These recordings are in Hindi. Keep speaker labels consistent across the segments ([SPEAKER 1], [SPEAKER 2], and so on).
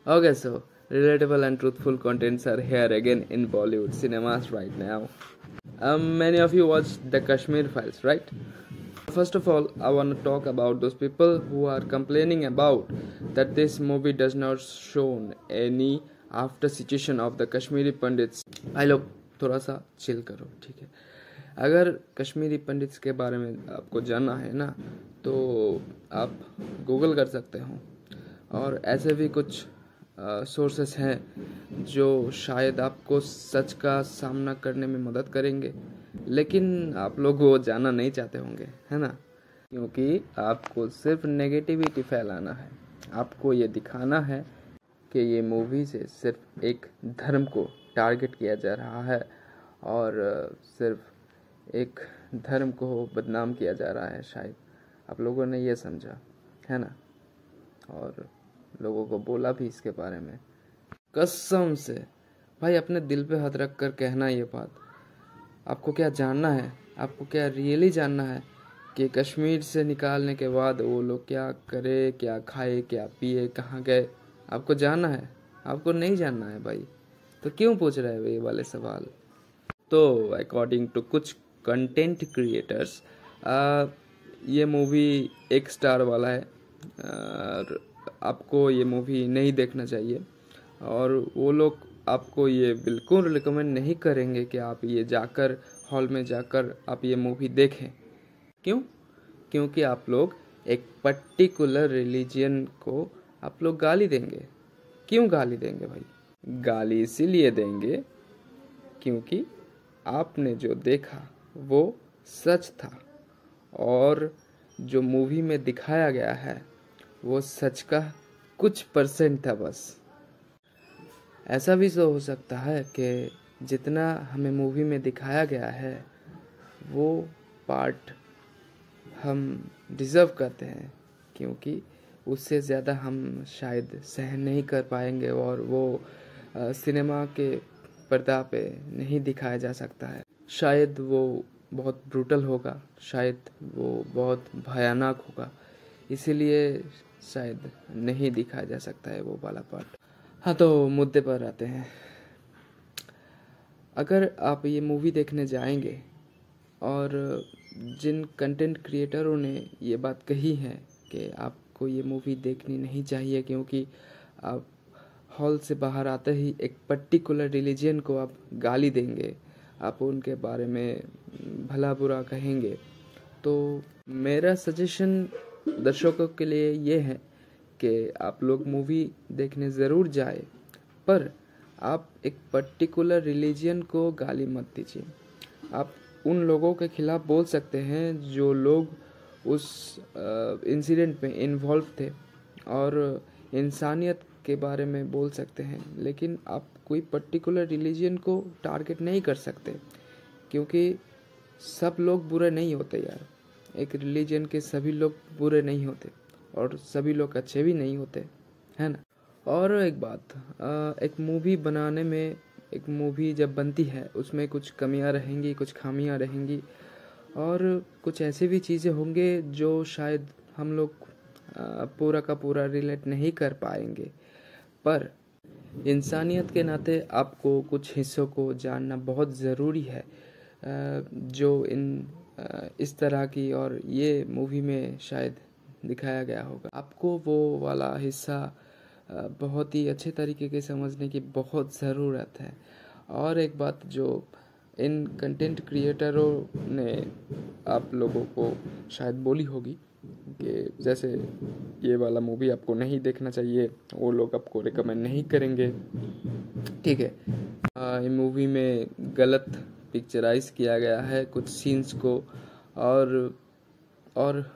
[SPEAKER 1] Okay, so relatable and truthful contents are here again in Bollywood cinemas right now. Many of you watched the Kashmir Files, right? First of all, I want to talk about those people who are complaining about that this movie does not show any after situation of the Kashmiri Pandits. भाई लोग थोड़ा सा चिल करो, ठीक है? अगर कश्मीरी पंडित्स के बारे में आपको जानना है ना, तो आप गूगल कर सकते हो, और ऐसे भी कुछ सोर्सेस हैं जो शायद आपको सच का सामना करने में मदद करेंगे, लेकिन आप लोग वो जानना नहीं चाहते होंगे, है ना? क्योंकि आपको सिर्फ नेगेटिविटी फैलाना है। आपको ये दिखाना है कि ये मूवी से सिर्फ एक धर्म को टारगेट किया जा रहा है और सिर्फ एक धर्म को बदनाम किया जा रहा है। शायद आप लोगों ने ये समझा, है ना? और लोगों को बोला भी इसके बारे में। कसम से भाई, अपने दिल पे हाथ रख कर कहना ये बात। आपको क्या जानना है? आपको क्या रियली जानना है कि कश्मीर से निकालने के बाद वो लोग क्या करे, क्या खाए, क्या पिए, कहाँ गए? आपको जानना है? आपको नहीं जानना है भाई, तो क्यों पूछ रहे हो ये वाले सवाल? तो अकॉर्डिंग टू कुछ कंटेंट क्रिएटर्स, ये मूवी 1 स्टार वाला है और आपको ये मूवी नहीं देखना चाहिए। और वो लोग आपको ये बिल्कुल रिकमेंड नहीं करेंगे कि आप ये जाकर हॉल में जाकर आप ये मूवी देखें। क्यों? क्योंकि आप लोग एक पर्टिकुलर रिलीजियन को आप लोग गाली देंगे। क्यों गाली देंगे भाई? गाली इसीलिए देंगे क्योंकि आपने जो देखा वो सच था, और जो मूवी में दिखाया गया है वो सच का कुछ % था बस। ऐसा भी तो हो सकता है कि जितना हमें मूवी में दिखाया गया है वो पार्ट हम डिज़र्व करते हैं, क्योंकि उससे ज़्यादा हम शायद सहन नहीं कर पाएंगे और वो सिनेमा के पर्दा पे नहीं दिखाया जा सकता है। शायद वो बहुत ब्रूटल होगा, शायद वो बहुत भयानक होगा, इसीलिए शायद नहीं दिखाया जा सकता है वो वाला पार्ट। हाँ, तो मुद्दे पर आते हैं। अगर आप ये मूवी देखने जाएंगे और जिन कंटेंट क्रिएटरों ने ये बात कही है कि आपको ये मूवी देखनी नहीं चाहिए क्योंकि आप हॉल से बाहर आते ही एक पर्टिकुलर रिलीजन को आप गाली देंगे, आप उनके बारे में भला बुरा कहेंगे, तो मेरा सजेशन दर्शकों के लिए ये है कि आप लोग मूवी देखने ज़रूर जाए, पर आप एक पर्टिकुलर रिलीजन को गाली मत दीजिए। आप उन लोगों के खिलाफ बोल सकते हैं जो लोग उस इंसिडेंट में इन्वॉल्व थे, और इंसानियत के बारे में बोल सकते हैं, लेकिन आप कोई पर्टिकुलर रिलीजन को टारगेट नहीं कर सकते, क्योंकि सब लोग बुरे नहीं होते यार। एक रिलीजन के सभी लोग बुरे नहीं होते और सभी लोग अच्छे भी नहीं होते, है ना? और एक बात, एक मूवी बनाने में, एक मूवी जब बनती है उसमें कुछ कमियां रहेंगी, कुछ खामियां रहेंगी, और कुछ ऐसी भी चीज़ें होंगे जो शायद हम लोग पूरा का पूरा रिलेट नहीं कर पाएंगे, पर इंसानियत के नाते आपको कुछ हिस्सों को जानना बहुत ज़रूरी है जो इस तरह की और ये मूवी में शायद दिखाया गया होगा। आपको वो वाला हिस्सा बहुत ही अच्छे तरीके से समझने की बहुत ज़रूरत है। और एक बात जो इन कंटेंट क्रिएटरों ने आप लोगों को शायद बोली होगी कि जैसे ये वाला मूवी आपको नहीं देखना चाहिए, वो लोग आपको रिकमेंड नहीं करेंगे, ठीक है? ये मूवी में गलत पिक्चराइज किया गया है कुछ सीन्स को, और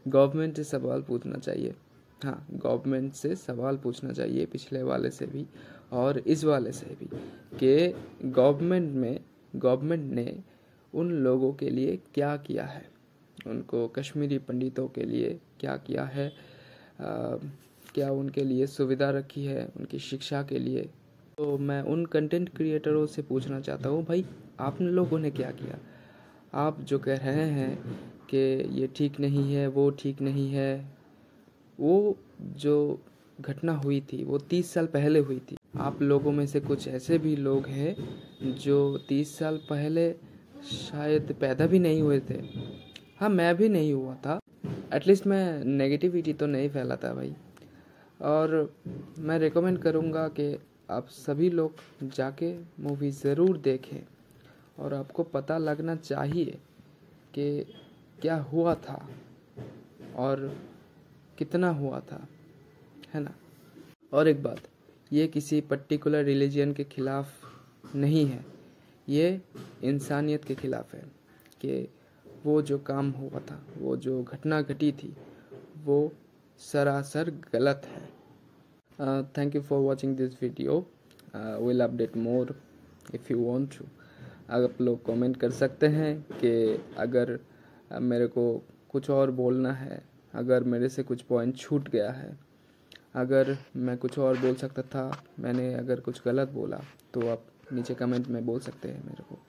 [SPEAKER 1] गवर्नमेंट से सवाल पूछना चाहिए। हाँ, गवर्नमेंट से सवाल पूछना चाहिए, पिछले वाले से भी और इस वाले से भी, कि गवर्नमेंट ने उन लोगों के लिए क्या किया है, उनको कश्मीरी पंडितों के लिए क्या किया है, क्या उनके लिए सुविधा रखी है उनकी शिक्षा के लिए। तो मैं उन कंटेंट क्रिएटरों से पूछना चाहता हूँ, भाई आप लोगों ने क्या किया? आप जो कह रहे हैं कि ये ठीक नहीं है, वो ठीक नहीं है, वो जो घटना हुई थी वो 30 साल पहले हुई थी। आप लोगों में से कुछ ऐसे भी लोग हैं जो 30 साल पहले शायद पैदा भी नहीं हुए थे। हाँ, मैं भी नहीं हुआ था। एटलीस्ट मैं नेगेटिविटी तो नहीं फैलाता भाई। और मैं रिकमेंड करूँगा कि आप सभी लोग जाके मूवी ज़रूर देखें और आपको पता लगना चाहिए कि क्या हुआ था और कितना हुआ था, है ना। और एक बात, ये किसी पर्टिकुलर रिलीजन के खिलाफ नहीं है, ये इंसानियत के खिलाफ है कि वो जो काम हुआ था, वो जो घटना घटी थी, वो सरासर गलत है। Thank you for watching this video. Will update more if you want to. आप लोग कमेंट कर सकते हैं कि अगर मेरे को कुछ और बोलना है, अगर मेरे से कुछ पॉइंट छूट गया है, अगर मैं कुछ और बोल सकता था, मैंने अगर कुछ गलत बोला, तो आप नीचे कमेंट में बोल सकते हैं मेरे को।